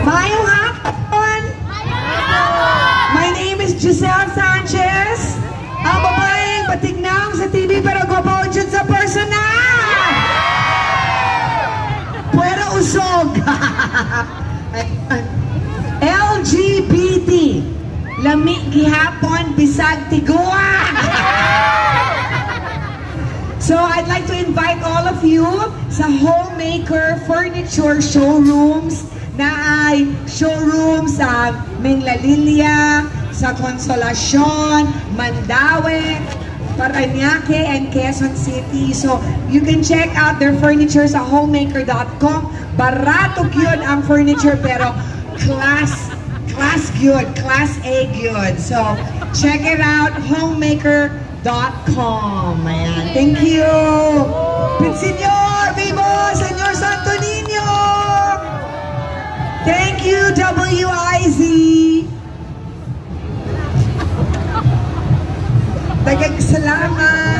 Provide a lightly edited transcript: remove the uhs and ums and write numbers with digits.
Mayong hapon! My name is Giselle Sanchez. Ang babaeng patignang sa TV pero gwapo dyan sa personal. Pwera usog. LGBT. Lami gihapon bisag tiguan. So I'd like to invite all of you sa Homemaker Furniture Showrooms na ay showroom sa Minglalilia, sa Consolacion, Mandaue, Parañaque, and Quezon City. So you can check out their furniture sa homemaker.com. Barato yun ang furniture pero class good, class A good. So check it out, homemaker.com. Ayan. Thank you. Senyor Vivo, Senyor Santo Niño. Thank you, WIZ. Daghang salamat.